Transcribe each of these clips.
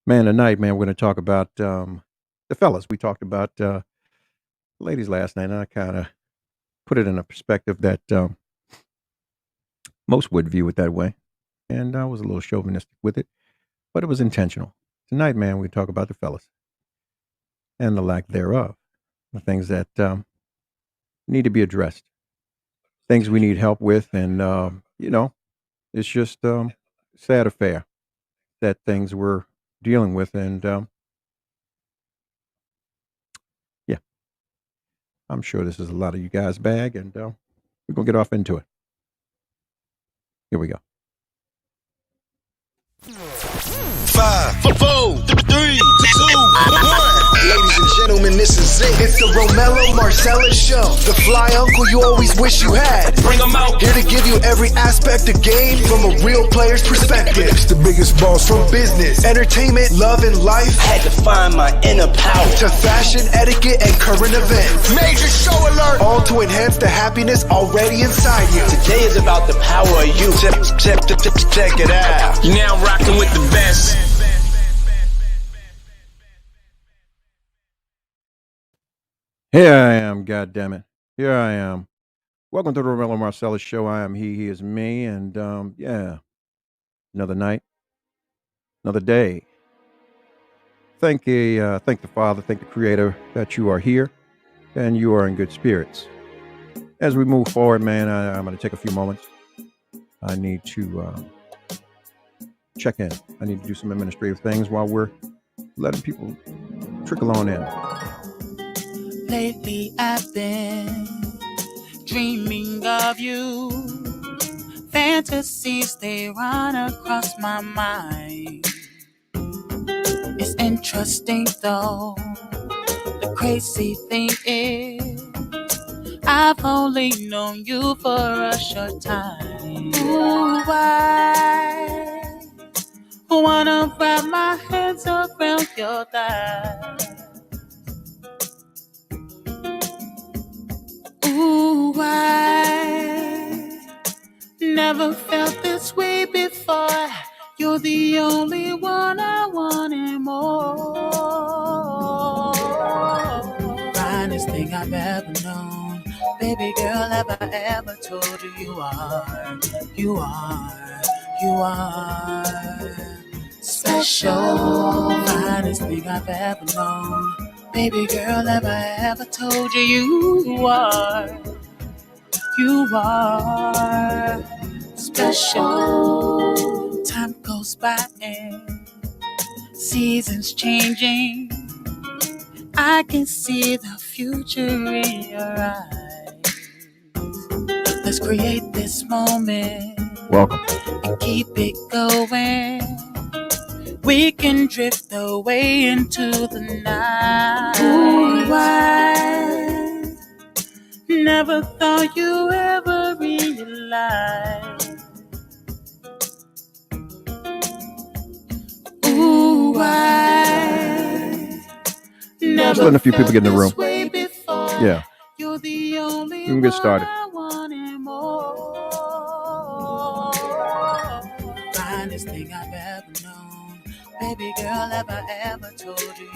Man, tonight, man, we're going to talk about the fellas. We talked about ladies last night, and I kind of put it in a perspective that most would view it that way. And I was a little chauvinistic with it, but it was intentional. Tonight, man, we talk about the fellas and the lack thereof, the things that need to be addressed, things we need help with. And, it's just sad affair that things we're dealing with. And, yeah, I'm sure this is a lot of you guys' bag, and we're going to get off into it. Here we go. 5, 4, 3, 2, 1. Ladies and gentlemen, this is it. It's the ROMELLO Marcellus show. The fly uncle you always wish you had. Bring them out. Here to give you every aspect of game from a real player's perspective. It's the biggest boss from business, entertainment, love, and life. Had to find my inner power. To fashion, etiquette, and current events. Major show alert. All to enhance the happiness already inside you. Today is about the power of you. Check it out. You're now rocking with the best. Here I am, goddammit. Here I am. Welcome to the Romello Marcellus show. I am he is me, and another night, another day. Thank the Father, thank the Creator that you are here and you are in good spirits. As we move forward, man, I'm going to take a few moments. I need to check in. I need to do some administrative things while we're letting people trickle on in. Lately I've been dreaming of you. Fantasies, they run across my mind. It's interesting though. The crazy thing is, I've only known you for a short time. Ooh, I wanna wrap my hands around your thighs. Ooh, I never felt this way before. You're the only one I want and more. Finest thing I've ever known. Baby girl, ever told you you are special. Finest thing I've ever known. Baby girl, ever told you you are special. Time goes by and seasons changing. I can see the future in your eyes. Let's create this moment. Welcome. And keep it going. We can drift away into the night. Ooh, I never thought you ever realized. Ooh, I never Just letting a few people get in the room. Before. Yeah. You're the only we can get started. Finest thing I've ever known. Baby girl, ever told you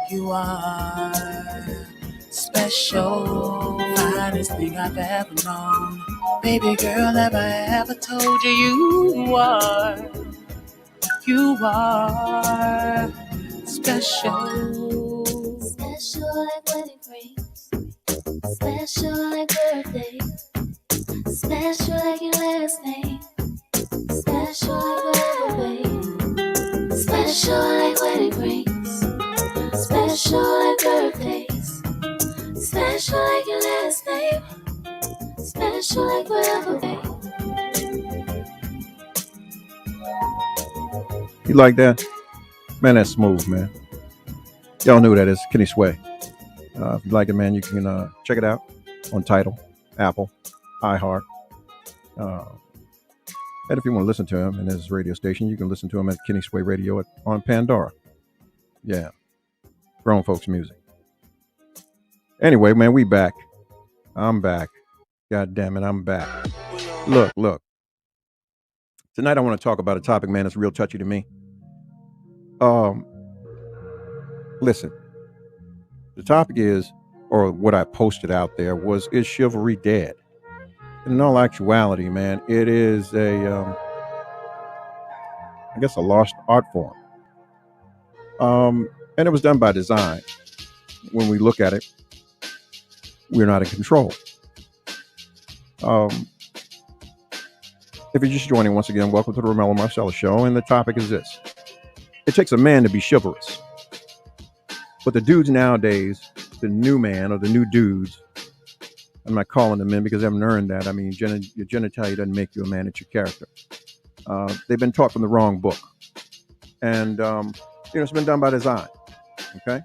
you are special. Finest thing I've ever known. Baby girl, ever told you you are special. Special like wedding rings, special like birthdays, special like your last name. Special like whatever, babe. Special like wedding rings. Special like birthdays. Special like your last name. Special like whatever, babe. You like that? Man, that's smooth, man. Y'all knew that is Kenny Sway. If you like it, man, you can check it out on Tidal, Apple, iHeart. And if you want to listen to him in his radio station, you can listen to him at Kenny Sway Radio on Pandora. Yeah. Grown folks music. Anyway, man, we back. I'm back. God damn it, I'm back. Look. Tonight I want to talk about a topic, man, that's real touchy to me. Listen, the topic is, or what I posted out there was, is chivalry dead? And in all actuality, man, it is I guess, a lost art form. And it was done by design. When we look at it, we're not in control. If you're just joining, once again, welcome to the ROMELLO MARCELLOUS Show, and the topic is this. It takes a man to be chivalrous. But the dudes nowadays, the new man or the new dudes, I'm not calling them men because they haven't earned that. I mean, your genitalia doesn't make you a man, it's your character. They've been taught from the wrong book. And, it's been done by design. Okay?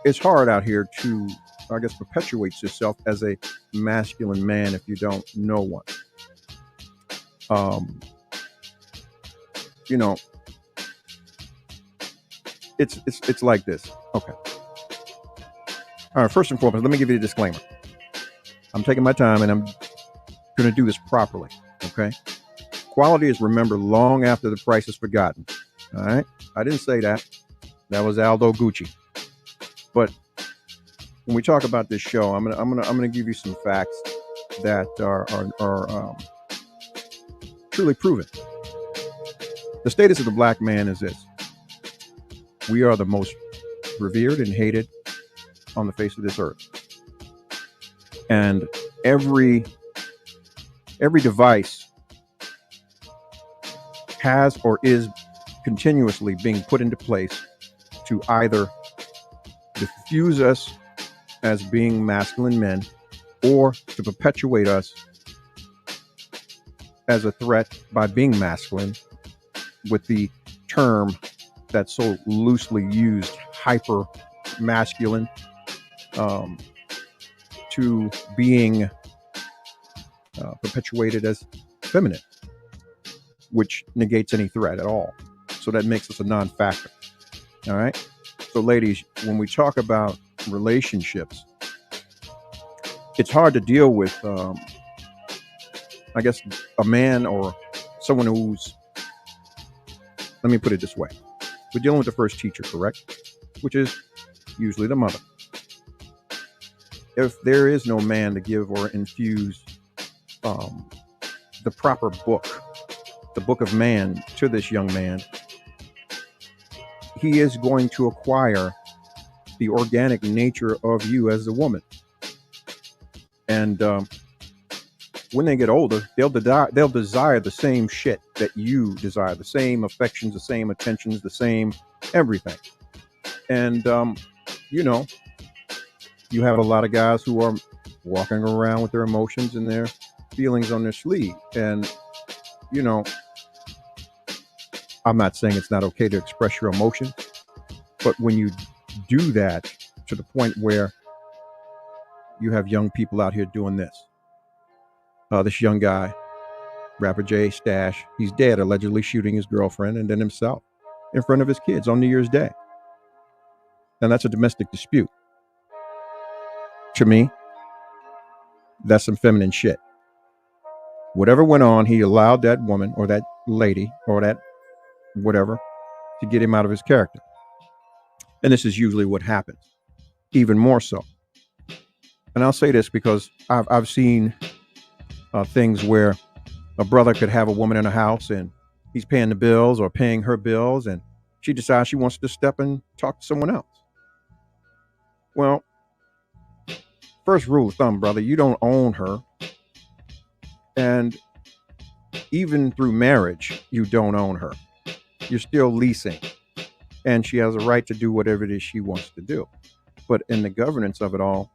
It's hard out here to, I guess, perpetuate yourself as a masculine man if you don't know one. It's like this. Okay. All right. First and foremost, let me give you a disclaimer. I'm taking my time and I'm going to do this properly. Okay. Quality is remembered long after the price is forgotten. All right. I didn't say that. That was Aldo Gucci. But when we talk about this show, I'm gonna give you some facts that are truly proven. The status of the black man is this: we are the most revered and hated on the face of this earth, and every device has or is continuously being put into place to either diffuse us as being masculine men or to perpetuate us as a threat by being masculine, with the term that's so loosely used, hyper masculine, to being perpetuated as feminine, which negates any threat at all. So that makes us a non-factor. All right. So ladies, when we talk about relationships, it's hard to deal with, I guess, a man or someone who's, let me put it this way. We're dealing with the first teacher, correct? Which is usually the mother. If there is no man to give or infuse the proper book, the book of man, to this young man, he is going to acquire the organic nature of you as a woman. And when they get older, they'll desire the same shit that you desire, the same affections, the same attentions, the same everything. And, you have a lot of guys who are walking around with their emotions and their feelings on their sleeve. And, I'm not saying it's not okay to express your emotions, but when you do that to the point where you have young people out here doing this, this young guy, rapper Jay Stash, he's dead, allegedly shooting his girlfriend and then himself in front of his kids on New Year's Day. And that's a domestic dispute. To me, that's some feminine shit. Whatever went on, he allowed that woman or that lady or that whatever to get him out of his character. And this is usually what happens, even more so. And I'll say this because I've seen things where a brother could have a woman in a house and he's paying the bills or paying her bills, and she decides she wants to step and talk to someone else. Well, first rule of thumb, brother, you don't own her. And even through marriage, you don't own her. You're still leasing. And she has a right to do whatever it is she wants to do. But in the governance of it all,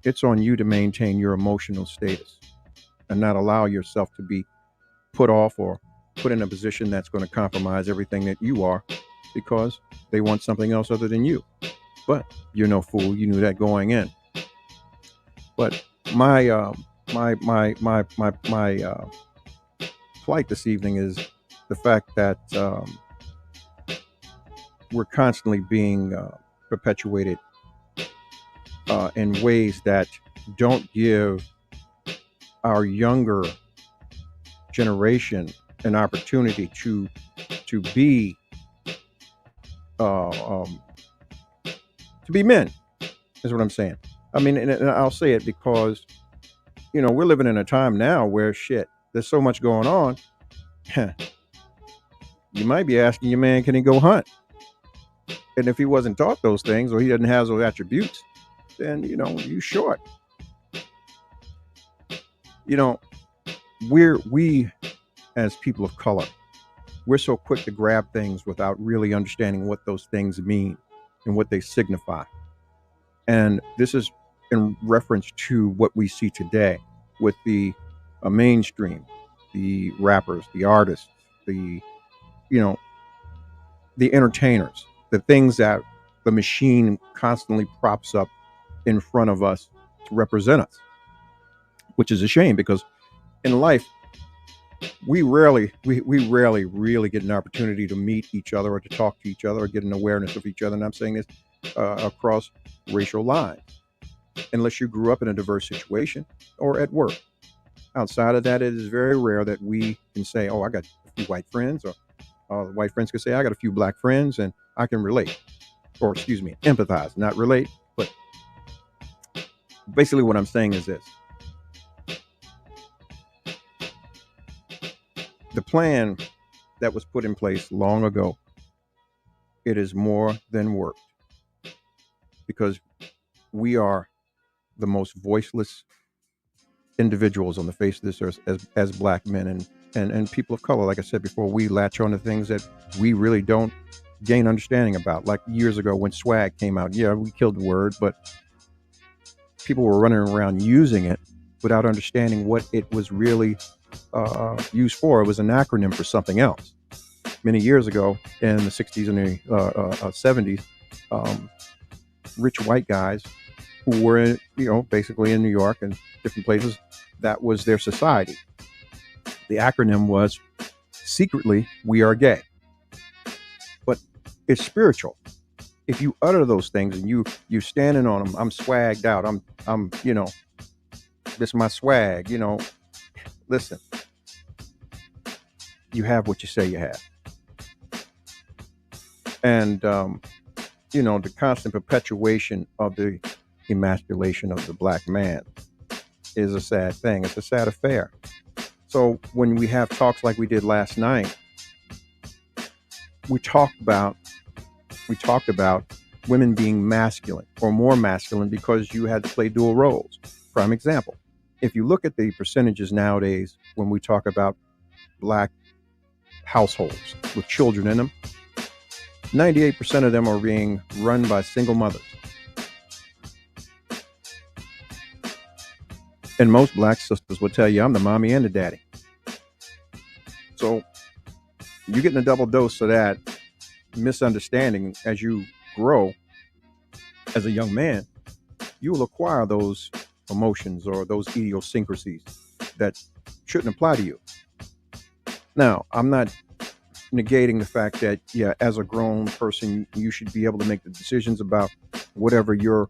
it's on you to maintain your emotional status and not allow yourself to be put off or put in a position that's going to compromise everything that you are because they want something else other than you. But you're no fool. You knew that going in. But my plight this evening is the fact that we're constantly being perpetuated in ways that don't give our younger generation an opportunity to be uh, um, to be men, is what I'm saying. I mean, and I'll say it because we're living in a time now where shit, there's so much going on. You might be asking your man, can he go hunt? And if he wasn't taught those things or he doesn't have those attributes, then you short. We as people of color, we're so quick to grab things without really understanding what those things mean and what they signify. And this is in reference to what we see today with the mainstream, the rappers, the artists, the the entertainers, the things that the machine constantly props up in front of us to represent us, which is a shame because in life we rarely really get an opportunity to meet each other or to talk to each other or get an awareness of each other. And I'm saying this across racial lines, unless you grew up in a diverse situation or at work. Outside of that, it is very rare that we can say, oh, I got a few white friends, or white friends can say, I got a few black friends and I can relate, or excuse me, empathize, not relate. But basically what I'm saying is this. The plan that was put in place long ago, it is more than worked, because we are the most voiceless individuals on the face of this earth as black men and people of color. Like I said before, we latch on to things that we really don't gain understanding about. Like years ago when swag came out, yeah, we killed the word, but people were running around using it without understanding what it was really used for. It was an acronym for something else. Many years ago in the 60s and the 70s, rich white guys who were basically in New York and different places, that was their society. The acronym was secretly, we are gay. But it's spiritual. If you utter those things and you standing on them, I'm swagged out, I'm this is my swag, listen, you have what you say you have. And the constant perpetuation of the emasculation of the black man is a sad thing. It's a sad affair. So when we have talks like we did last night, we talked about women being masculine or more masculine because you had to play dual roles. Prime example, if you look at the percentages nowadays when we talk about black households with children in them, 98% of them are being run by single mothers. And most black sisters will tell you, I'm the mommy and the daddy. So you're getting a double dose of that misunderstanding as you grow as a young man. You will acquire those emotions or those idiosyncrasies that shouldn't apply to you. Now, I'm not negating the fact that, yeah, as a grown person, you should be able to make the decisions about whatever your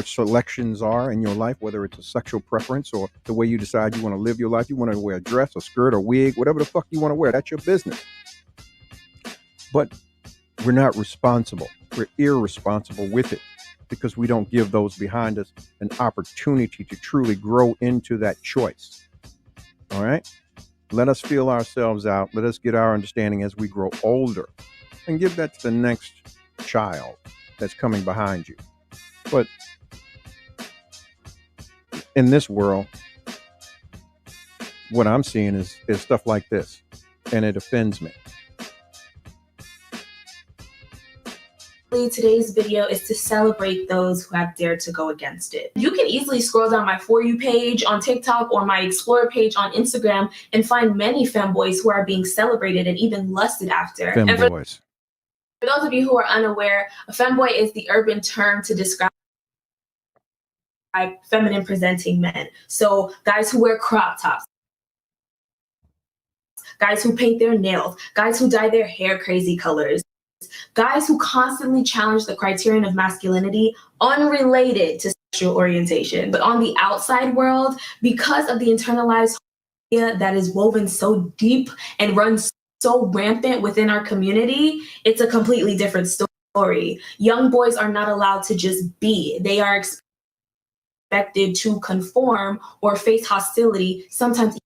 selections are in your life, whether it's a sexual preference or the way you decide you want to live your life. You want to wear a dress, a skirt, a wig, whatever the fuck you want to wear. That's your business. But we're not responsible. We're irresponsible with it because we don't give those behind us an opportunity to truly grow into that choice. All right? Let us feel ourselves out. Let us get our understanding as we grow older and give that to the next child that's coming behind you. But in this world, what I'm seeing is stuff like this, and it offends me. Today's video is to celebrate those who have dared to go against it. You can easily scroll down my For You page on TikTok or my Explore page on Instagram and find many femboys who are being celebrated and even lusted after. Femboys. For those of you who are unaware, a femboy is the urban term to describe feminine presenting men. So guys who wear crop tops, guys who paint their nails, guys who dye their hair crazy colors, guys who constantly challenge the criterion of masculinity unrelated to sexual orientation. But on the outside world, because of the internalized idea that is woven so deep and runs so rampant within our community, it's a completely different story. Young boys are not allowed to just be. They are expected to conform or face hostility, sometimes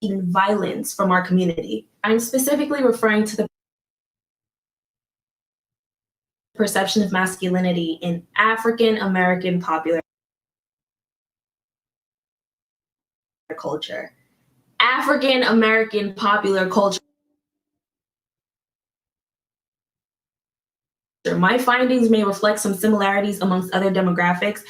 even violence from our community. I'm specifically referring to the perception of masculinity in African American popular culture. African American popular culture. My findings may reflect some similarities amongst other demographics,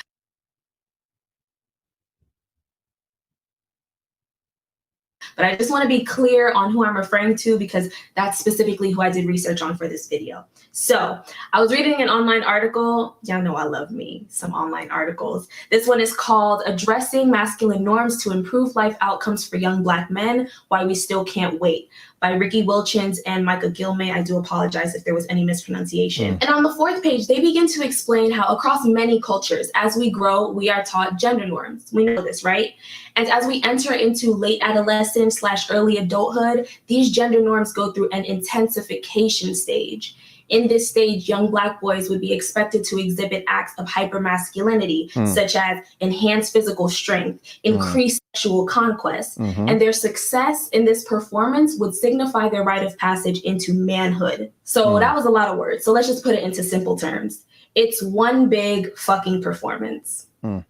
but I just want to be clear on who I'm referring to because that's specifically who I did research on for this video. So I was reading an online article. Y'all know I love me some online articles. This one is called Addressing Masculine Norms to Improve Life Outcomes for Young Black Men, Why We Still Can't Wait, by Ricky Wilchins and Micah Gilmay. I do apologize if there was any mispronunciation. And on the 4th page, they begin to explain how across many cultures, as we grow, we are taught gender norms. We know this, right? And as we enter into late adolescence / early adulthood, these gender norms go through an intensification stage. In this stage, young Black boys would be expected to exhibit acts of hypermasculinity, such as enhanced physical strength, increased sexual conquest, and their success in this performance would signify their rite of passage into manhood. So that was a lot of words. So let's just put it into simple terms. It's one big fucking performance. It was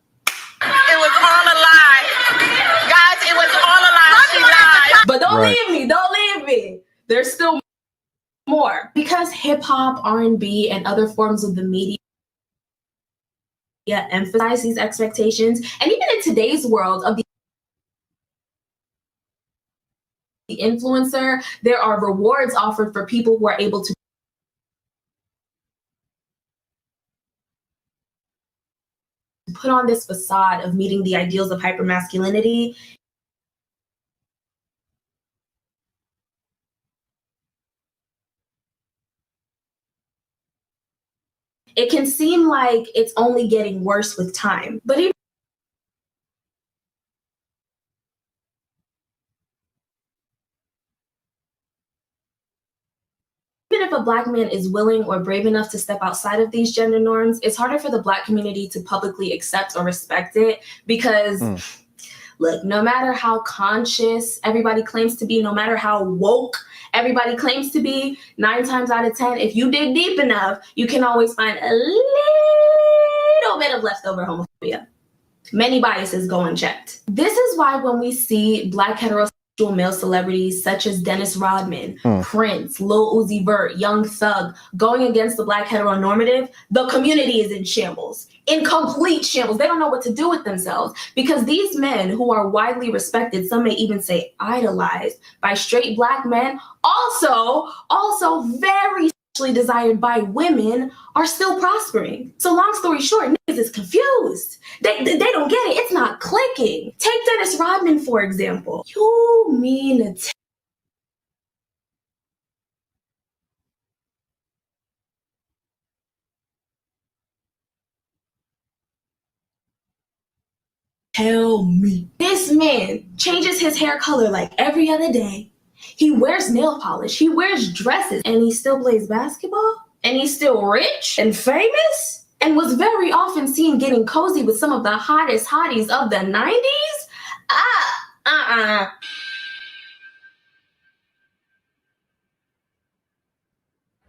all a lie. Guys, it was all a lie. She lied. But don't leave me. There's still more. Because hip hop, R&B, and other forms of the media emphasize these expectations, and even in today's world of the influencer, there are rewards offered for people who are able to put on this facade of meeting the ideals of hypermasculinity. It can seem like it's only getting worse with time, but even if a Black man is willing or brave enough to step outside of these gender norms, it's harder for the Black community to publicly accept or respect it because, look, no matter how conscious everybody claims to be, no matter how woke everybody claims to be, 9 times out of 10, if you dig deep enough, you can always find a little bit of leftover homophobia. Many biases go unchecked. This is why when we see Black heterosexual male celebrities such as Dennis Rodman, Prince, Lil Uzi Vert, Young Thug, going against the Black heteronormative, the community is in shambles, in complete shambles. They don't know what to do with themselves because these men who are widely respected, some may even say idolized by straight Black men, also very sexually desired by women, are still prospering. So long story short, niggas is confused. They don't get it. It's not clicking. Take Dennis Rodman, for example. You mean to tell me this man changes his hair color like every other day? He wears nail polish, he wears dresses, and he still plays basketball? And he's still rich and famous? And was very often seen getting cozy with some of the hottest hotties of the 90s?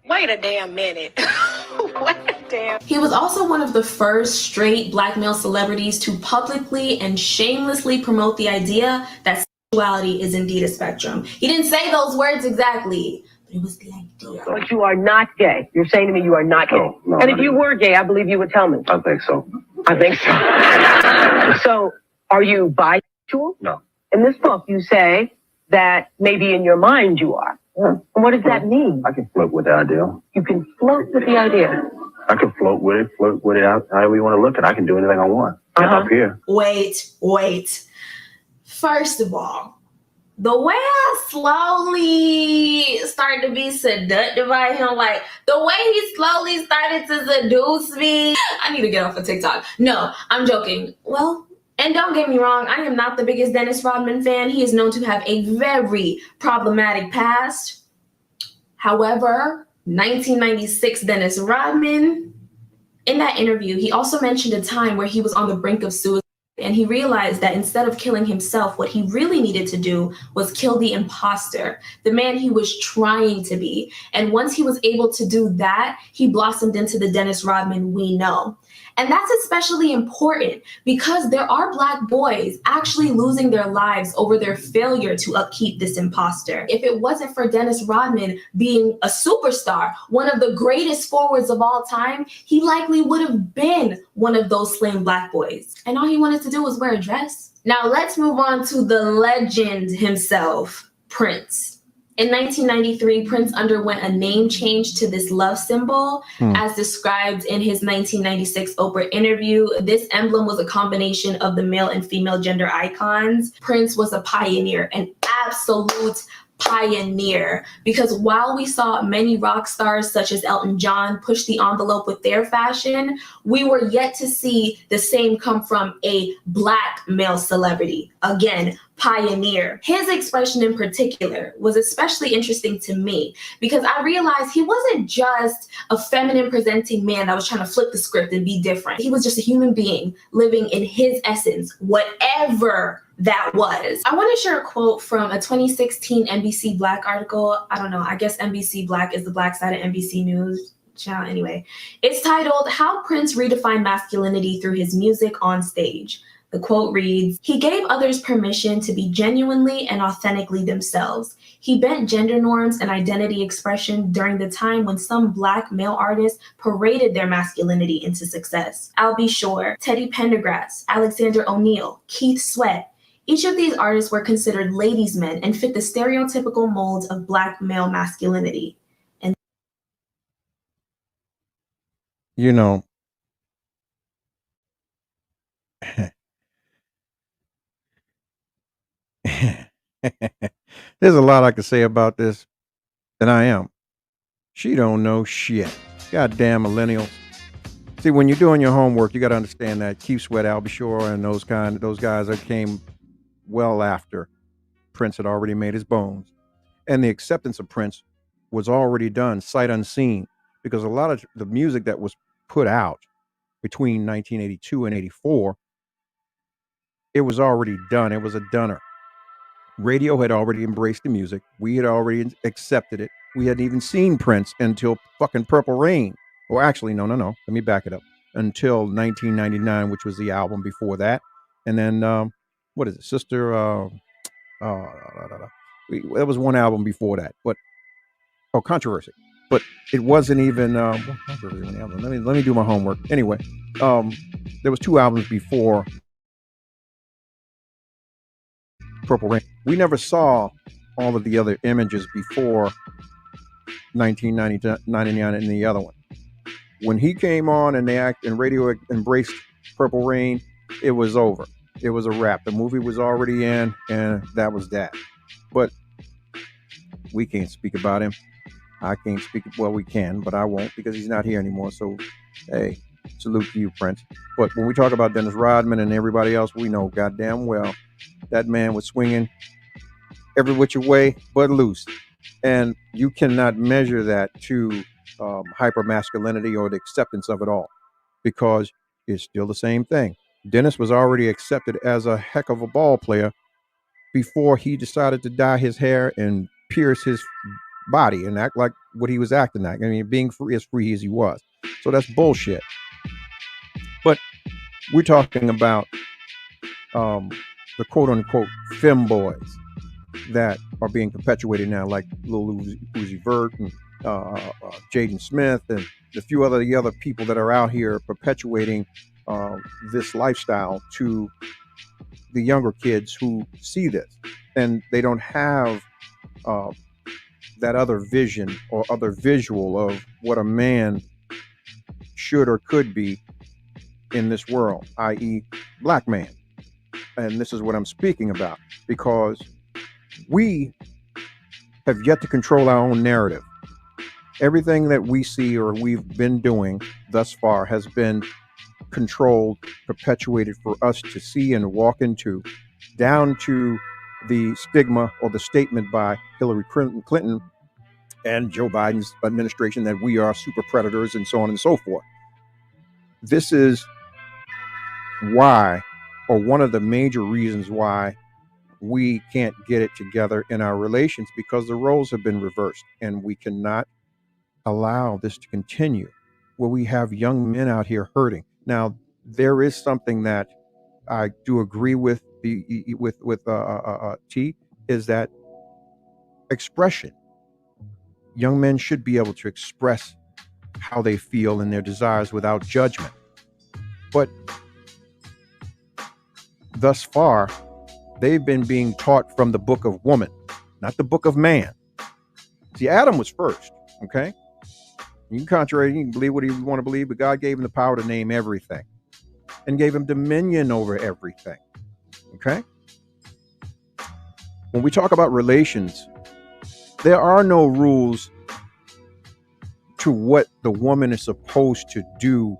Wait a damn minute. Wait a damn. He was also one of the first straight Black male celebrities to publicly and shamelessly promote the idea that sexuality is indeed a spectrum. He didn't say those words exactly, but it was the idea. But you are not gay. You're saying to me you are not gay. No, and if you were gay, I believe you would tell me. I think so. I think so. So, are you bisexual? No. In this book, you say that maybe in your mind you are. Yeah. And what does that mean? I can float with the idea. You can float with the idea. I can float with it however you want to look at it. I can do anything I want. Up here. Wait. First of all, The way I slowly started to be seducted by him, like the way he slowly started to seduce me, I need to get off of TikTok. No, I'm joking. Well, and don't get me wrong, I am not the biggest Dennis Rodman fan. He is known to have a very problematic past. However, 1996 Dennis Rodman, in that interview, he also mentioned a time where he was on the brink of suicide. And he realized that instead of killing himself, what he really needed to do was kill the imposter, the man he was trying to be. And once he was able to do that, he blossomed into the Dennis Rodman we know. And that's especially important because there are Black boys actually losing their lives over their failure to upkeep this imposter. If it wasn't for Dennis Rodman being a superstar, one of the greatest forwards of all time, he likely would have been one of those slain Black boys. And all he wanted to do was wear a dress. Now let's move on to the legend himself, Prince. In 1993, Prince underwent a name change to this love symbol, as described in his 1996 Oprah interview. This emblem was a combination of the male and female gender icons. Prince was a pioneer, an absolute pioneer, because while we saw many rock stars such as Elton John push the envelope with their fashion, we were yet to see the same come from a Black male celebrity. Again, pioneer. His expression in particular was especially interesting to me because I realized he wasn't just a feminine presenting man that was trying to flip the script and be different. He was just a human being living in his essence, whatever that was. I want to share a quote from a 2016 NBC Black article. I don't know, I guess NBC Black is the Black side of NBC News channel anyway. It's titled, "How Prince Redefined Masculinity Through His Music on Stage." The quote reads, "He gave others permission to be genuinely and authentically themselves. He bent gender norms and identity expression during the time when some Black male artists paraded their masculinity into success. Al B. Shore, Teddy Pendergrass, Alexander O'Neal, Keith Sweat. Each of these artists were considered ladies' men and fit the stereotypical molds of Black male masculinity." And You know, there's a lot I could say about this, and I am. She don't know shit. Goddamn millennials. See, when you're doing your homework, you got to understand that Keith Sweat, Albie Shore, and those guys that came well after Prince had already made his bones, and the acceptance of Prince was already done, sight unseen, because a lot of the music that was put out between 1982 and 84, it was already done. It was a dunner. Radio had already embraced the music. We had already accepted it. We hadn't even seen Prince until fucking Purple Rain. Or actually, no. Let me back it up. Until 1999, which was the album before that. And then, what is it? Sister, there was one album before that. But, Controversy. But it wasn't even, let me do my homework. Anyway, there was two albums before Purple Rain. We never saw all of the other images before 1999 and the other one. When he came on and radio embraced Purple Rain, it was over. It was a wrap. The movie was already in, and that was that. But we can't speak about him. I can't speak. Well, we can, but I won't because he's not here anymore. So, hey, salute to you, Prince. But when we talk about Dennis Rodman and everybody else, we know goddamn well that man was swinging every which way but loose. And you cannot measure that to hyper masculinity or the acceptance of it all, because it's still the same thing. Dennis was already accepted as a heck of a ball player before he decided to dye his hair and pierce his body and act like what he was acting like. I mean, being free as he was. So that's bullshit. But we're talking about the quote unquote femboys that are being perpetuated now, like Lil Uzi Vert and Jaden Smith and the few other people that are out here perpetuating this lifestyle to the younger kids who see this, and they don't have that other vision or other visual of what a man should or could be in this world, i.e. Black man. And this is what I'm speaking about, because We have yet to control our own narrative. Everything that we see or we've been doing thus far has been controlled, perpetuated for us to see and walk into, down to the stigma or the statement by Hillary Clinton and Joe Biden's administration that we are super predators and so on and so forth. This is why, or one of the major reasons why, we can't get it together in our relations, because the roles have been reversed, and we cannot allow this to continue where we have young men out here hurting. Now, there is something that I do agree with T, is that expression. Young men should be able to express how they feel and their desires without judgment. But thus far, they've been being taught from the book of woman, not the book of man. See, Adam was first, okay? You can contrary, you can believe what you want to believe, but God gave him the power to name everything and gave him dominion over everything, okay? When we talk about relations, there are no rules to what the woman is supposed to do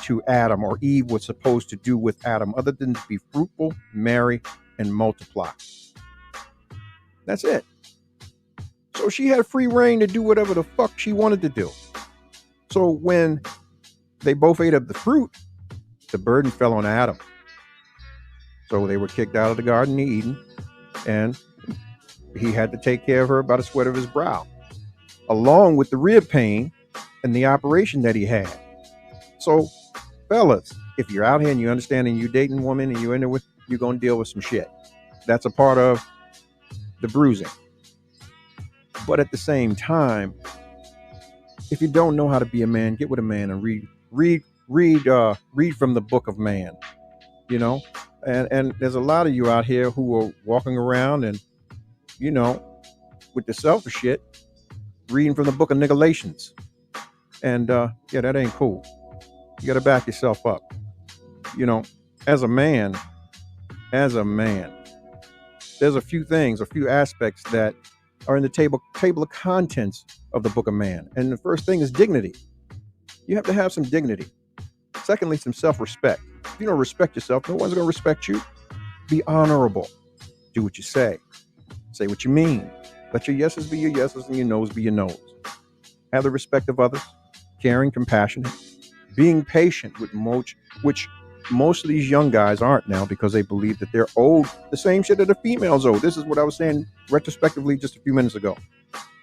to Adam, or Eve was supposed to do with Adam, other than to be fruitful, marry, and multiply. That's it. So she had free reign to do whatever the fuck she wanted to do. So when they both ate of the fruit, the burden fell on Adam. So they were kicked out of the Garden of Eden, and he had to take care of her by the sweat of his brow, along with the rib pain and the operation that he had. So, fellas, if you're out here and you understand and you're dating a woman and you're in there with, you're going to deal with some shit. That's a part of the bruising. But at the same time, if you don't know how to be a man, get with a man and read from the book of man, you know. And there's a lot of you out here who are walking around and, you know, with the selfish shit, reading from the book of Galatians. And yeah, that ain't cool. You got to back yourself up. You know, as a man, there's a few things, a few aspects that are in the table of contents of the book of man. And the first thing is dignity. You have to have some dignity. Secondly, some self-respect. If you don't respect yourself, no one's going to respect you. Be honorable. Do what you say. Say what you mean. Let your yeses be your yeses and your noes be your noes. Have the respect of others. Caring, compassionate. Being patient, with which most of these young guys aren't now, because they believe that they're owed the same shit that the females owe. This is what I was saying retrospectively just a few minutes ago.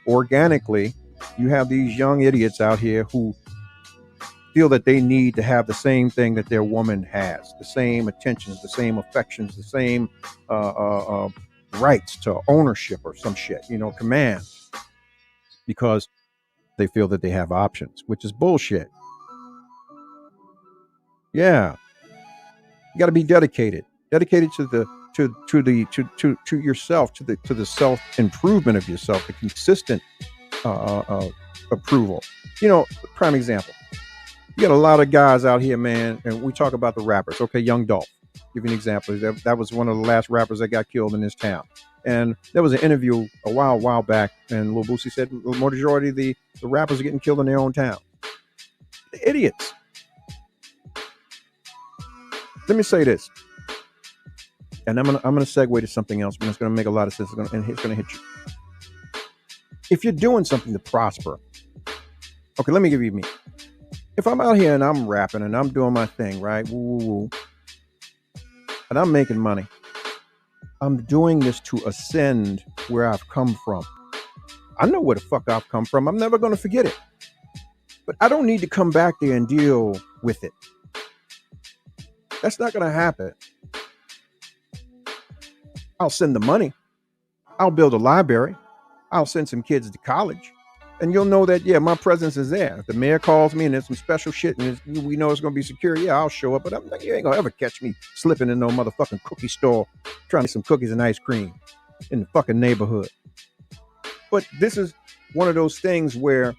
Organically, you have these young idiots out here who feel that they need to have the same thing that their woman has, the same attentions, the same affections, the same rights to ownership or some shit, you know, commands, because they feel that they have options, which is bullshit. Yeah, you got to be dedicated to yourself, to the self improvement of yourself, the consistent approval. You know, prime example. You got a lot of guys out here, man, and we talk about the rappers. Okay, Young Dolph, give you an example. That was one of the last rappers that got killed in this town. And there was an interview a while back, and Lil Boosie said the majority of the rappers are getting killed in their own town. The idiots. Let me say this, and I'm gonna segue to something else, but it's gonna make a lot of sense, and it's gonna hit you. If you're doing something to prosper, okay, let me give you me. If I'm out here and I'm rapping and I'm doing my thing, right, woo, and I'm making money, I'm doing this to ascend where I've come from. I know where the fuck I've come from. I'm never gonna forget it, but I don't need to come back there and deal with it. That's not gonna happen. I'll send the money. I'll build a library. I'll send some kids to college. And you'll know that, yeah, my presence is there. If the mayor calls me and there's some special shit and we know it's going to be secure, yeah, I'll show up. But I'm like, you ain't going to ever catch me slipping in no motherfucking cookie store trying to get some cookies and ice cream in the fucking neighborhood. But this is one of those things where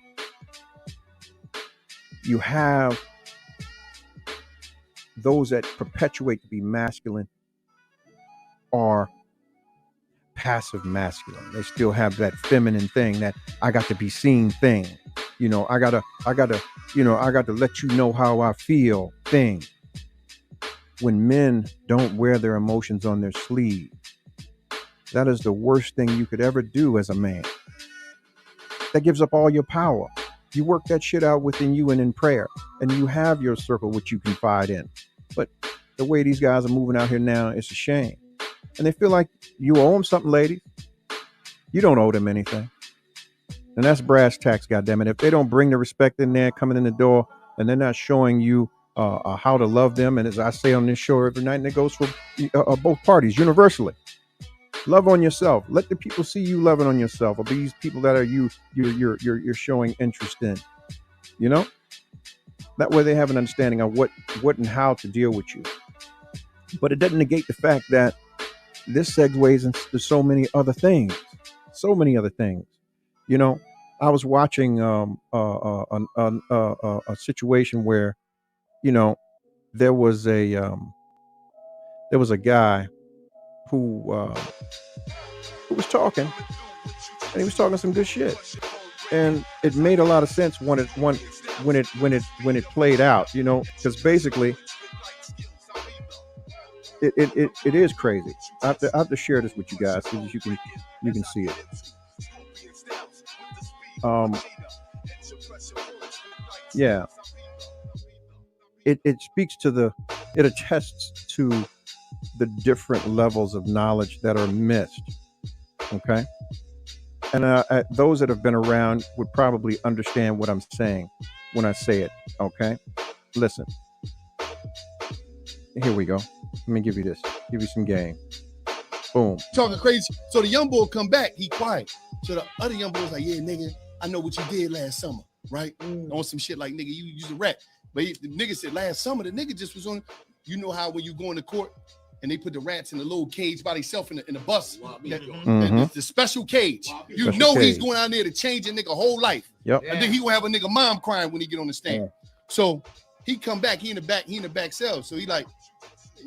you have those that perpetuate to be masculine are passive masculine. They still have that feminine thing, that I got to be seen thing. I gotta, I got to let you know how I feel thing. When men don't wear their emotions on their sleeve, that is the worst thing you could ever do as a man. That gives up all your power. You work that shit out within you and in prayer, and you have your circle which you confide in. But the way these guys are moving out here now, it's a shame. And they feel like you owe them something, ladies. You don't owe them anything. And that's brass tacks, goddammit. If they don't bring the respect in there, coming in the door, and they're not showing you how to love them, and as I say on this show every night, and it goes for both parties universally. Love on yourself. Let the people see you loving on yourself, or these people that are you're showing interest in. That way they have an understanding of what and how to deal with you. But it doesn't negate the fact that this segues into so many other things. I was watching a situation where, there was a guy who was talking, and he was talking some good shit, and it made a lot of sense when it played out, because basically it is crazy. I have to share this with you guys so that you can see it. Yeah, it speaks to it attests to the different levels of knowledge that are missed. Okay, and those that have been around would probably understand what I'm saying when I say it. Okay, listen. Here we go. Let me give you this. Give you some game. Boom. Talking crazy. So the young boy come back. He quiet. So the other young boy was like, "Yeah, nigga, I know what you did last summer, right? On some shit like, nigga, you used a rat." But the nigga said last summer, the nigga just was on. You know how when you go into court and they put the rats in the little cage by themselves in the bus, the special cage. You know he's going out there to change a nigga whole life. Yep. And then he gonna have a nigga mom crying when he get on the stand. Yeah. So he come back. He in the back cell. So he like.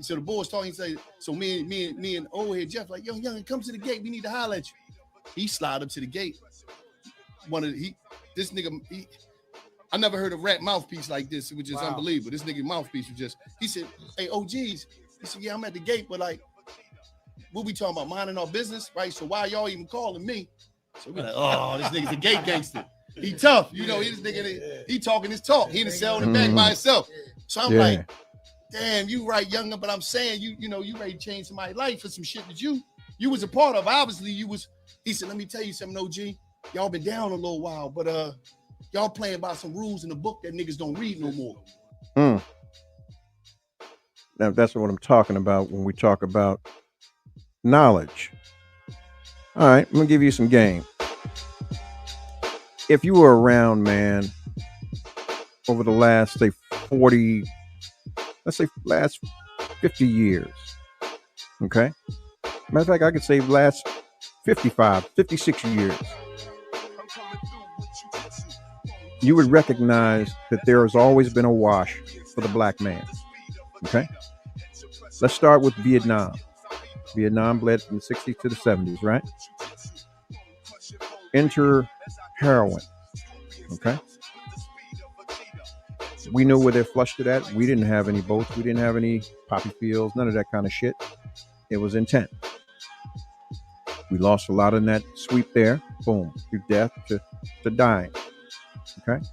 So the boys talking, he say, so me and old head Jeff like, yo, young, come to the gate. We need to holler at you. He slide up to the gate. I never heard a rat mouthpiece like this. It was just unbelievable. This nigga mouthpiece was just, he said, hey, OGs. He said, yeah, I'm at the gate, but like, what we talking about? Minding our business, right? So why y'all even calling me? So we like, oh, this nigga's a gate gangster. He tough. He this nigga, he talking his talk. He in the cell in the back by himself. So I'm like, damn, you right, younger, but I'm saying you ready to change somebody's life for some shit that you was a part of. Obviously, he said, let me tell you something, OG. Y'all been down a little while, but y'all playing by some rules in the book that niggas don't read no more. Now that's what I'm talking about when we talk about knowledge. All right, I'm gonna give you some game. If you were around, man, over the last, say, 40, let's say last 50 years, okay? Matter of fact, I could say last 55, 56 years, you would recognize that there has always been a wash for the black man, okay? Let's start with Vietnam. Vietnam bled from the 60s to the 70s, right? Enter heroin, okay? We knew where they flushed it at. We didn't have any boats. We didn't have any poppy fields, none of that kind of shit. It was intent. We lost a lot in that sweep there. Boom, through death to dying. Okay?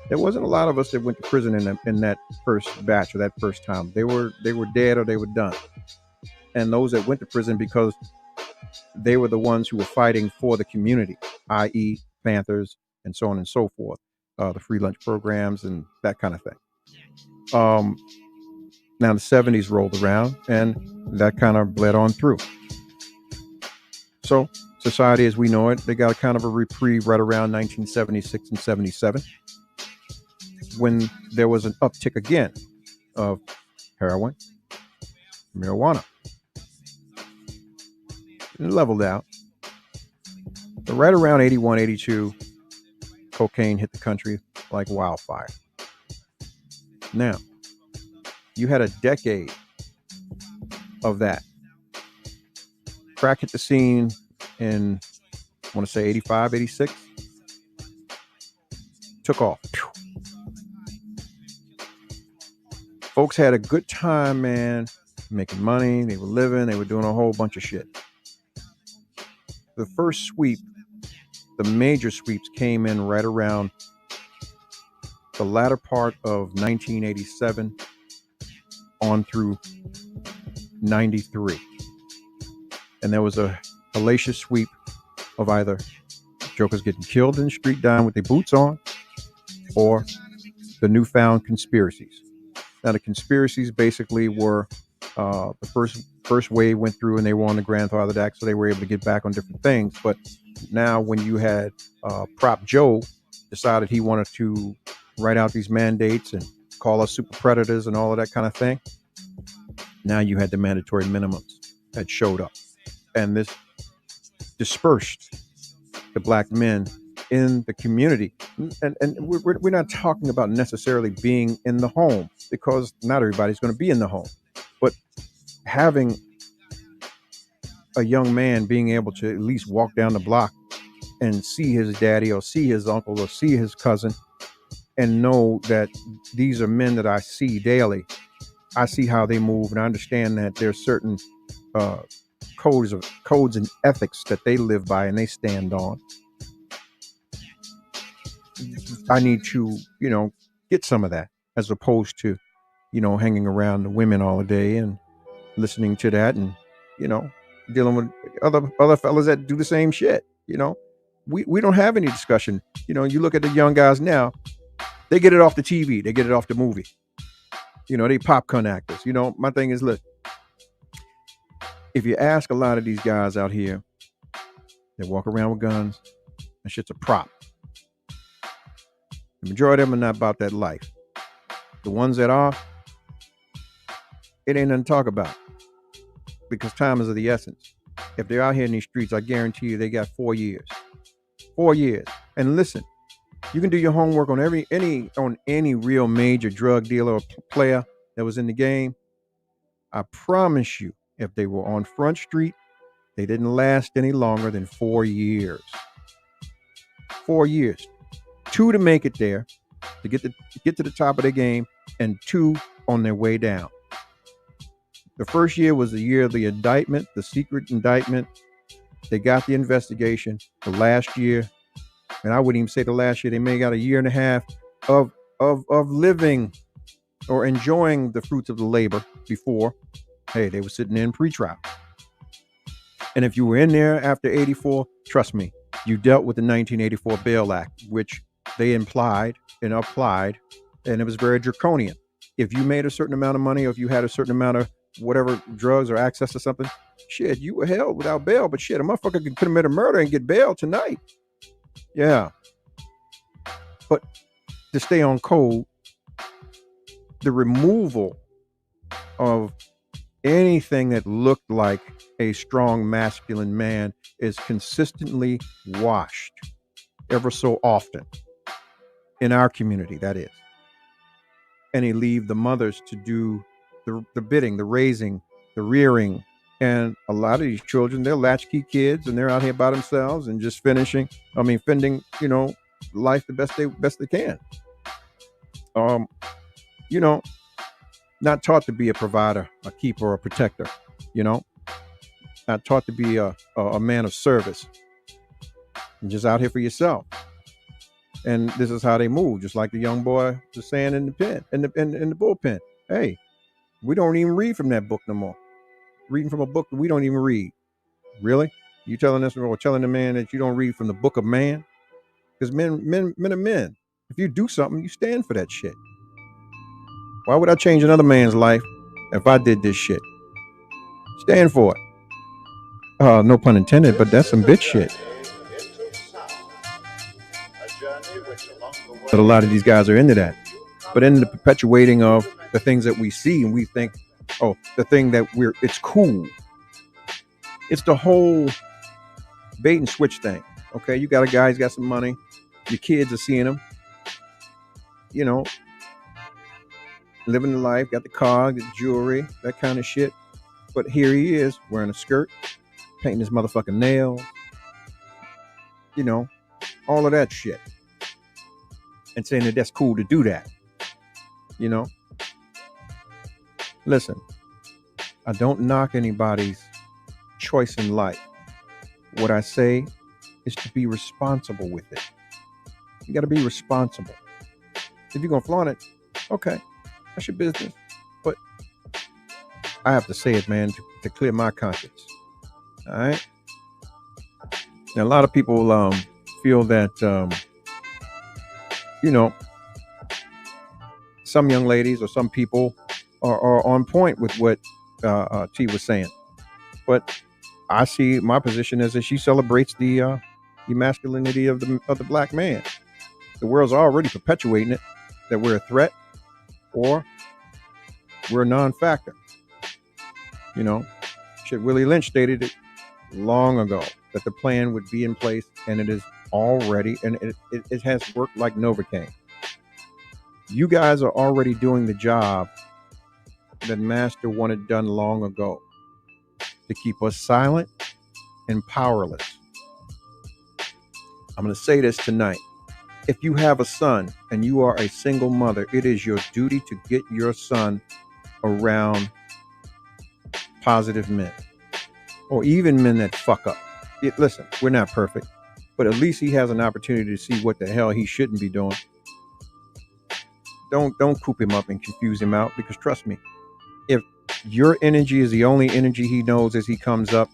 There wasn't a lot of us that went to prison in that first batch or that first time. They were dead or they were done. And those that went to prison because they were the ones who were fighting for the community, i.e. Panthers and so on and so forth. The free lunch programs and that kind of thing. Now the 70s rolled around and that kind of bled on through. So society as we know it, they got a kind of a reprieve right around 1976 and 77 when there was an uptick again of heroin, marijuana. It leveled out. But right around 81, 82, cocaine hit the country like wildfire. Now, you had a decade of that. Crack hit the scene in, I want to say 85, 86. Took off. Folks had a good time, man, making money. They were living. They were doing a whole bunch of shit. The first sweep, the major sweeps, came in right around the latter part of 1987 on through 93. And there was a hellacious sweep of either jokers getting killed in the street, dying with their boots on, or the newfound conspiracies. Now, the conspiracies basically were the first wave went through and they were on the Grandfather Act, so they were able to get back on different things. But now when you had Prop Joe decided he wanted to write out these mandates and call us super predators and all of that kind of thing, now you had the mandatory minimums that showed up. And this dispersed the black men in the community. And we're not talking about necessarily being in the home, because not everybody's going to be in the home. But having a young man being able to at least walk down the block and see his daddy or see his uncle or see his cousin and know that these are men that I see daily. I see how they move, and I understand that there's certain codes and ethics that they live by and they stand on. I need to, get some of that, as opposed to, hanging around the women all day and listening to that and, dealing with other fellas that do the same shit. We don't have any discussion. You look at the young guys now, they get it off the TV, they get it off the movie. They popcorn actors. My thing is, look, if you ask a lot of these guys out here, they walk around with guns, that shit's a prop. The majority of them are not about that life. The ones that are, it ain't nothing to talk about, because time is of the essence. If they're out here in these streets, I guarantee you they got 4 years. 4 years. And listen, you can do your homework on any real major drug dealer or player that was in the game. I promise you, if they were on Front Street, they didn't last any longer than 4 years. 4 years. 2 to make it there, to get to the top of the game, and 2 on their way down. The first year was the year of the indictment, the secret indictment. They got the investigation. The last year, and I wouldn't even say the last year, they may got a year and a half of living or enjoying the fruits of the labor before, hey, they were sitting in pretrial. And if you were in there after 84, trust me, you dealt with the 1984 Bail Act, which they implied and applied, and it was very draconian. If you made a certain amount of money, or if you had a certain amount of whatever drugs or access to something, shit, you were held without bail. But shit, a motherfucker could commit a murder and get bail tonight. Yeah. But to stay on code, the removal of anything that looked like a strong masculine man is consistently washed ever so often in our community, that is. And they leave the mothers to do the bidding, the raising, the rearing. And a lot of these children, they're latchkey kids, and they're out here by themselves and just fending, life the best they can. Not taught to be a provider, a keeper, or a protector, not taught to be a man of service. And just out here for yourself. And this is how they move, just like the young boy was saying in the pen, in the bullpen. Hey, we don't even read from that book no more. Reading from a book that we don't even read. Really? You telling us, or telling the man that you don't read from the book of man? Because men are men. If you do something, you stand for that shit. Why would I change another man's life if I did this shit? Stand for it. No pun intended, but that's some bitch shit. But a lot of these guys are into that. But in the perpetuating of the things that we see, and we think, the thing that it's cool. It's the whole bait and switch thing. Okay, you got a guy, he's got some money. Your kids are seeing him. Living the life, got the car, the jewelry, that kind of shit. But here he is wearing a skirt, painting his motherfucking nails, you know, all of that shit. And saying that that's cool to do that. You know? Listen, I don't knock anybody's choice in life. What I say is to be responsible with it. You got to be responsible. If you're going to flaunt it, okay, that's your business. But I have to say it, man, to clear my conscience. All right? Now, a lot of people feel that, you know, some young ladies or some people are on point with what T was saying. But I see my position as that she celebrates the masculinity of the black man. The world's already perpetuating it, that we're a threat or we're a non-factor. You know, shit, Willie Lynch stated it long ago that the plan would be in place, and it is already, and it has worked like Novocaine. You guys are already doing the job that Master wanted done long ago, to keep us silent and powerless. I'm going to say this tonight. If you have a son and you are a single mother, it is your duty to get your son around positive men, or even men that fuck up. Listen, we're not perfect, but at least he has an opportunity to see what the hell he shouldn't be doing. Don't coop him up and confuse him out, because trust me, if your energy is the only energy he knows as he comes up,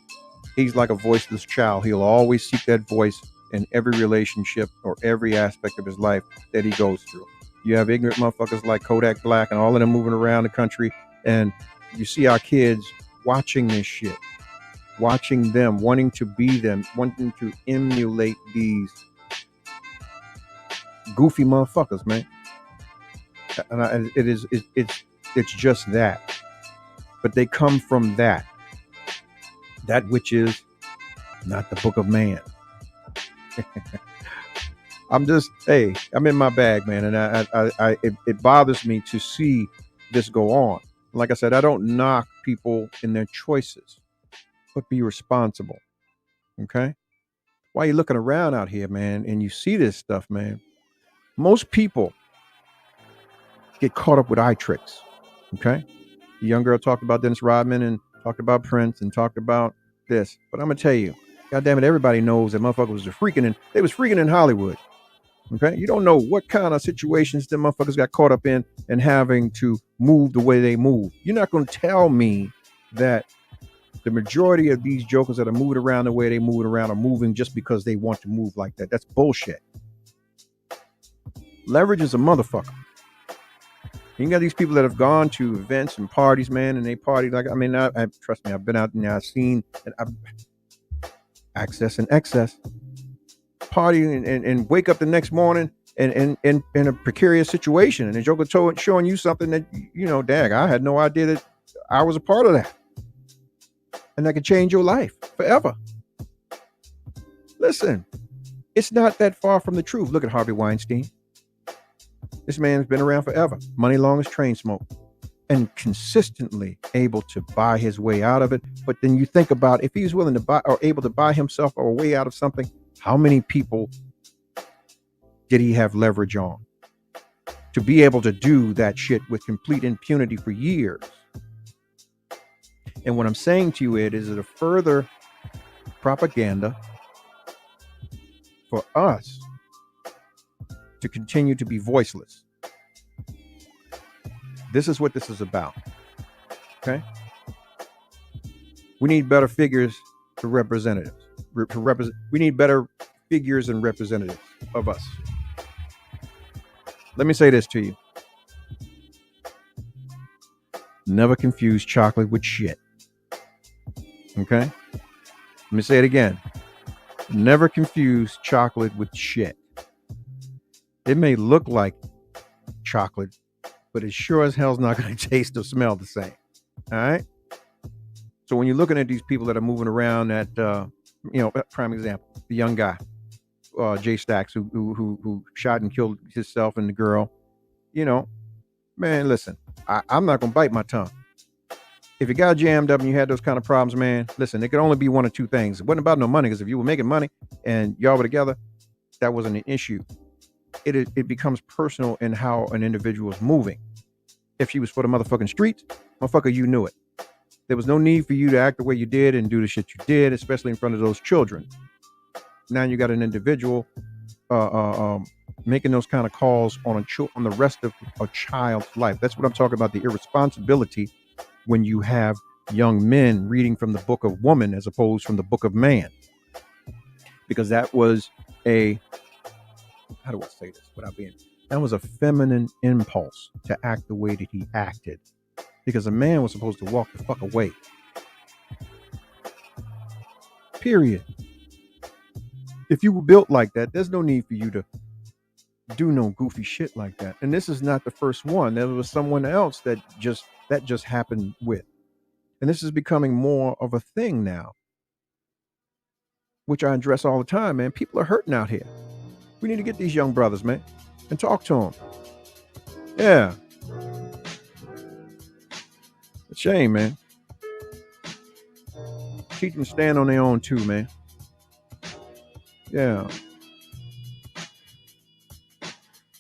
he's like a voiceless child. He'll always seek that voice in every relationship or every aspect of his life that he goes through. You have ignorant motherfuckers like Kodak Black and all of them moving around the country, and you see our kids watching this shit, watching them, wanting to be them, wanting to emulate these goofy motherfuckers, man. And it's just that. But they come from that which is not the book of man. I'm in my bag, man, and it bothers me to see this go on. Like I said, I don't knock people in their choices, but be responsible. Okay? While you're looking around out here, man, and you see this stuff, man, most people get caught up with eye tricks. Okay? The young girl talked about Dennis Rodman and talked about Prince and talked about this. But I'm going to tell you, God damn it, everybody knows that motherfuckers was they was freaking in Hollywood. Okay? You don't know what kind of situations them motherfuckers got caught up in and having to move the way they move. You're not going to tell me that the majority of these jokers that are moving around the way they move around are moving just because they want to move like that. That's bullshit. Leverage is a motherfucker. You got these people that have gone to events and parties, man, and they party like, I mean, I trust me, I've been out and I've seen access and excess. Party and wake up the next morning and in a precarious situation, and the joker showing you something that, you know, dag, I had no idea that I was a part of that. And that could change your life forever. Listen, it's not that far from the truth. Look at Harvey Weinstein. This man's been around forever. Money long as train smoke. And consistently able to buy his way out of it. But then you think about, if he's willing to buy or able to buy himself a way out of something, how many people did he have leverage on to be able to do that shit with complete impunity for years? And what I'm saying to you, Ed, is it a further propaganda for us to continue to be voiceless. This is what this is about. Okay? We need better figures for representatives. We need better figures and representatives of us. Let me say this to you. Never confuse chocolate with shit. Okay? Let me say it again. Never confuse chocolate with shit. It may look like chocolate, but it sure as hell's not going to taste or smell the same. All right? So when you're looking at these people that are moving around at, prime example, the young guy, Jay Stacks, who shot and killed himself and the girl, you know, man, listen, I'm not going to bite my tongue. if you got jammed up and you had those kind of problems, man, listen, it could only be one of two things. It wasn't about no money, because if you were making money and y'all were together, that wasn't an issue. It becomes personal in how an individual is moving. If she was for the motherfucking streets, motherfucker, you knew it. There was no need for you to act the way you did and do the shit you did, especially in front of those children. Now you got an individual making those kind of calls on the rest of a child's life. That's what I'm talking about, the irresponsibility when you have young men reading from the book of woman as opposed from the book of man. Because that was how do I say this without being, that was a feminine impulse to act the way that he acted. Because a man was supposed to walk the fuck away. Period. If you were built like that, there's no need for you to do no goofy shit like that. And this is not the first one. There was someone else that just happened with. And this is becoming more of a thing now, which I address all the time, man. People are hurting out here. We need to get these young brothers, man, and talk to them. Yeah. It's a shame, man. Teach them to stand on their own too, man. Yeah.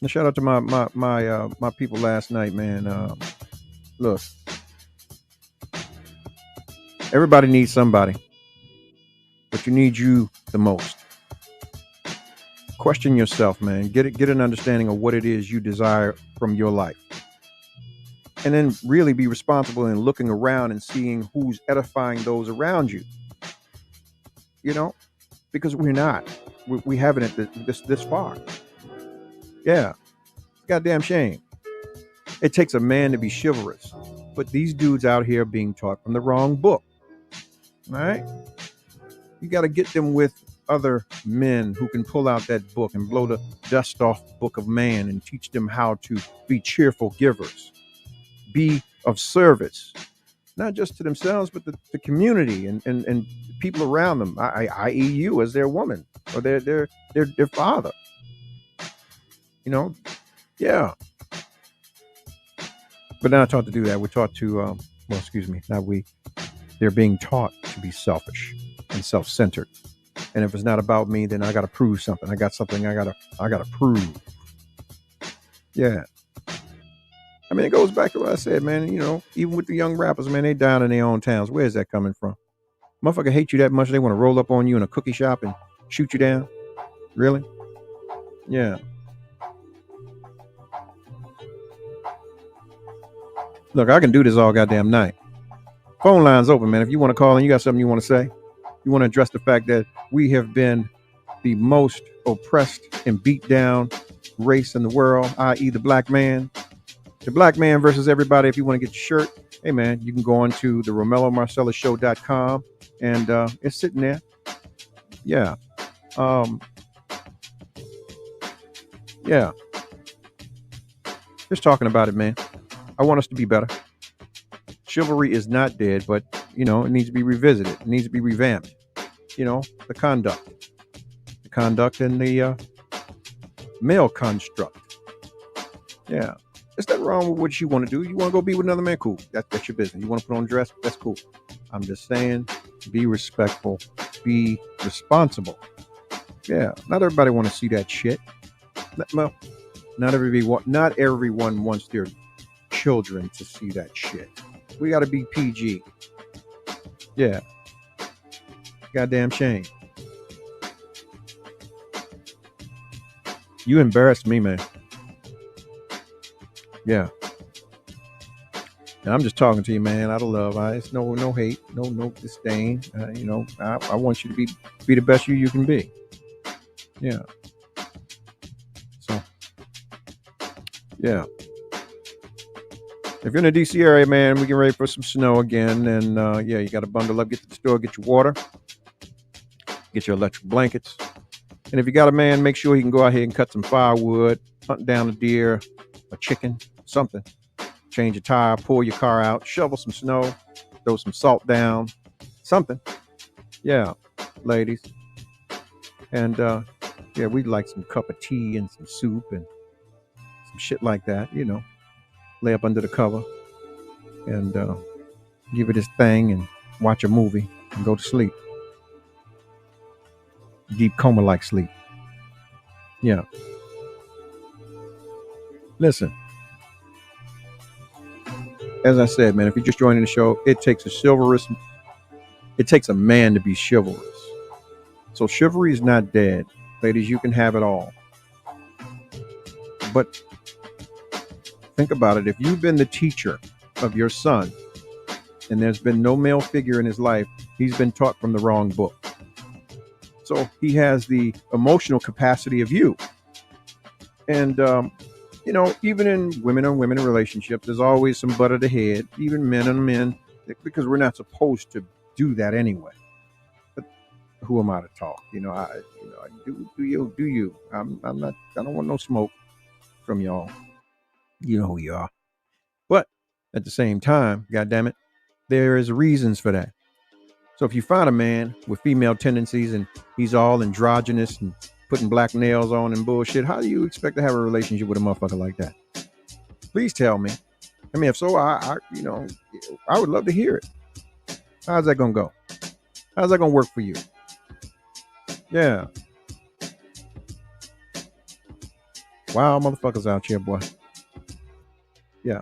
And shout out to my people last night, man. Look, everybody needs somebody, but you need you the most. Question yourself, man. Get an understanding of what it is you desire from your life. And then really be responsible in looking around and seeing who's edifying those around you. You know, because we're not. We haven't it this far. Yeah. Goddamn shame. It takes a man to be chivalrous. But these dudes out here are being taught from the wrong book. All right? You got to get them with other men who can pull out that book and blow the dust off the book of man and teach them how to be cheerful givers. Be of service, not just to themselves, but the community and people around them, i.e. you as their woman or their father. You know? Yeah. But they're not taught to do that. We're taught to, they're being taught to be selfish and self-centered. And if it's not about me, then I got to prove something. I got something I got to prove. Yeah. I mean, it goes back to what I said, man. You know, even with the young rappers, man, they down in their own towns. Where is that coming from? Motherfucker hate you that much, they want to roll up on you in a cookie shop and shoot you down? Really? Yeah. Look, I can do this all goddamn night. Phone line's open, man. If you want to call and you got something you want to say, you want to address the fact that we have been the most oppressed and beat down race in the world, i.e. the black man. The black man versus everybody. If you want to get your shirt, hey man, you can go on to the ROMELLOMarcellousShow.com and it's sitting there. Yeah. Yeah. Just talking about it, man. I want us to be better. Chivalry is not dead, but you know, it needs to be revisited. It needs to be revamped. You know, the conduct and the male construct. Yeah. There's nothing wrong with what you want to do. You want to go be with another man? Cool. That's your business. You want to put on a dress? That's cool. I'm just saying, be respectful, be responsible. Yeah. Not everybody want to see that shit. Well, not everyone wants their children to see that shit. We got to be PG. Yeah. Goddamn shame. You embarrassed me, man. Yeah. And I'm just talking to you, man, out of love. It's no hate, no disdain. You know, I want you to be the best you can be. Yeah. So, yeah. If you're in the DC area, man, we get ready for some snow again. And yeah, you got to bundle up, get to the store, get your water, get your electric blankets. And if you got a man, make sure he can go out here and cut some firewood, hunt down a deer, a chicken, something. Change your tire, pull your car out, shovel some snow, throw some salt down, something. Yeah, ladies. And yeah, we'd like some cup of tea and some soup and some shit like that, you know. Lay up under the cover and give it its thing, and watch a movie and go to sleep. Deep coma like sleep. Yeah. Listen, as I said, man, if you're just joining the show, it takes a man to be chivalrous. So chivalry is not dead. Ladies, you can have it all. But think about it. If you've been the teacher of your son and there's been no male figure in his life, he's been taught from the wrong book. So he has the emotional capacity of you. And, even in women on women relationships, there's always some butt of the head, even men on men, because we're not supposed to do that anyway. But who am I to talk? Do you? I'm not. I don't want no smoke from y'all. You know who you are. But at the same time, goddammit, there is reasons for that. So if you find a man with female tendencies and he's all androgynous and putting black nails on and bullshit, how do you expect to have a relationship with a motherfucker like that? Please tell me. I mean, if so, I would love to hear it. How's that gonna go? How's that gonna work for you? Yeah. Wow, motherfuckers out here, boy. Yeah.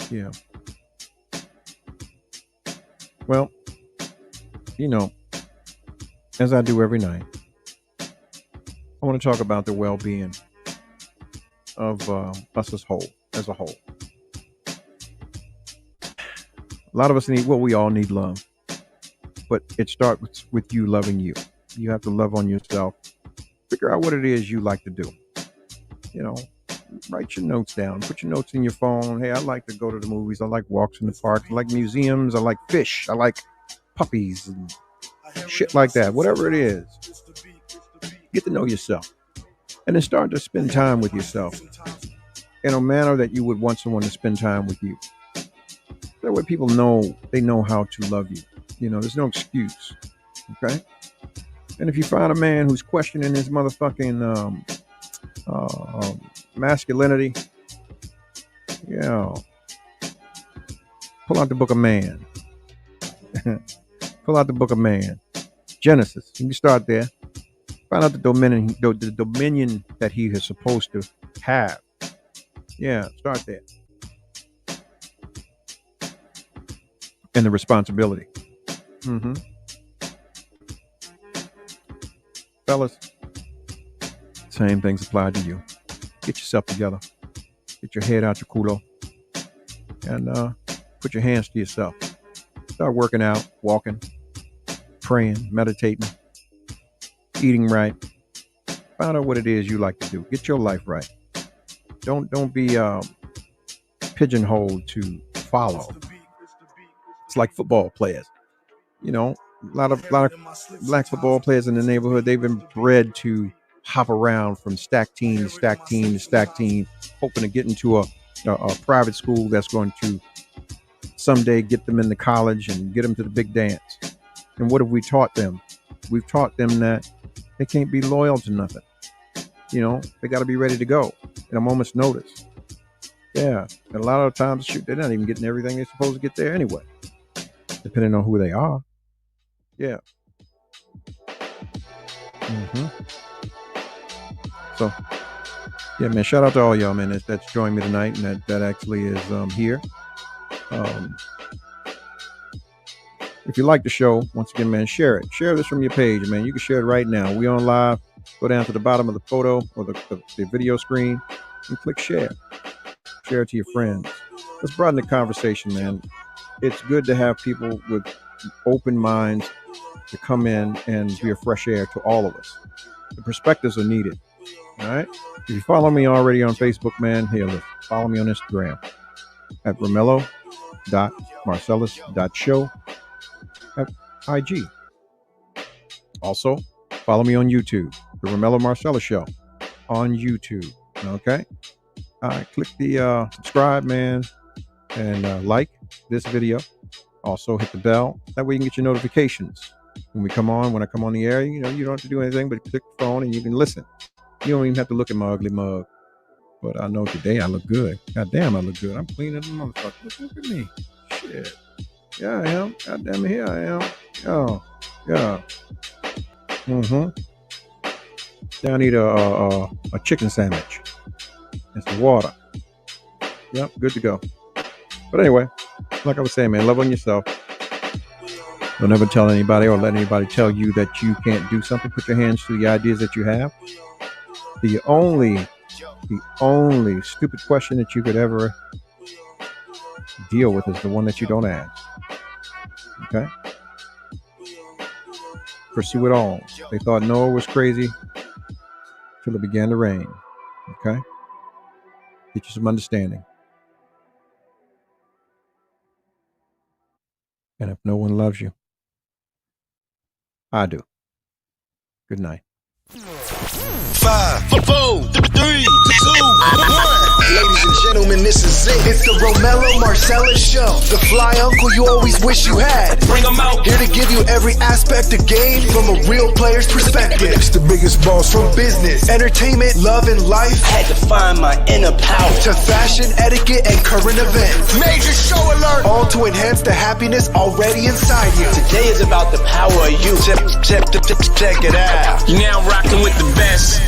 Yeah. Well, as I do every night, I want to talk about the well-being of us as a whole. A lot of us we all need love, but it starts with you loving you. You have to love on yourself. Figure out what it is you like to do. Write your notes down. Put your notes in your phone. Hey, I like to go to the movies. I like walks in the park. I like museums. I like fish. I like puppies and shit like that. Whatever it is, get to know yourself. And then start to spend time with yourself in a manner that you would want someone to spend time with you. That way people know how to love you. There's no excuse. Okay? And if you find a man who's questioning his motherfucking masculinity, pull out the book of man. Pull out the book of man. Genesis. You can start there. Find out the dominion that he is supposed to have. Yeah, start there. And the responsibility. Fellas, same things apply to you. Get yourself together. Get your head out your culo. And put your hands to yourself. Start working out, walking, praying, meditating, eating right. Find out what it is you like to do. Get your life right. Don't be pigeonholed to follow. It's like football players. A lot of black football players in the neighborhood, they've been bred to hop around from stack team to stack team to stack team, hoping to get into a private school that's going to someday get them into college and get them to the big dance. And what have we taught them? We've taught them that they can't be loyal to nothing. They got to be ready to go at a moment's notice. Yeah. And a lot of times, they're not even getting everything they're supposed to get there anyway, depending on who they are. Yeah. So, yeah, man, shout out to all y'all, man, that's joined me tonight and that actually is here. If you like the show, once again, man, share it. Share this from your page, man. You can share it right now. We on live. Go down to the bottom of the photo or the video screen and click share. Share it to your friends. Let's broaden the conversation, man. It's good to have people with open minds to come in and be a fresh air to all of us. The perspectives are needed. All right. If you follow me already on Facebook, man, follow me on Instagram at romello.marcellus.show at IG. Also, follow me on YouTube, the Romello Marcellus Show on YouTube. Okay. All right. Click the subscribe, man, and like this video. Also, hit the bell. That way you can get your notifications when I come on the air, you don't have to do anything but click the phone and you can listen. You don't even have to look at my ugly mug. But I know today I look good. God damn, I look good. I'm clean as a motherfucker. Look at me. Shit. Yeah, I am. God damn it, here I am. Oh, yeah. Down eat a chicken sandwich and some water. Yep, good to go. But anyway, like I was saying, man, love on yourself. Don't ever tell anybody or let anybody tell you that you can't do something. Put your hands to the ideas that you have. The only stupid question that you could ever deal with is the one that you don't ask. Okay? Pursue it all. They thought Noah was crazy till it began to rain. Okay? Get you some understanding. And if no one loves you, I do. Good night. 5, 4, 3, 2, 1. Ladies and gentlemen, this is it. It's the ROMELLO Marcellus Show. The fly uncle you always wish you had. Bring them out. Here to give you every aspect of game from a real player's perspective. It's the biggest boss from business, entertainment, love, and life. Had to find my inner power. To fashion, etiquette, and current events. Major show alert. All to enhance the happiness already inside you. Today is about the power of you. Check it out. You're now rocking with the best.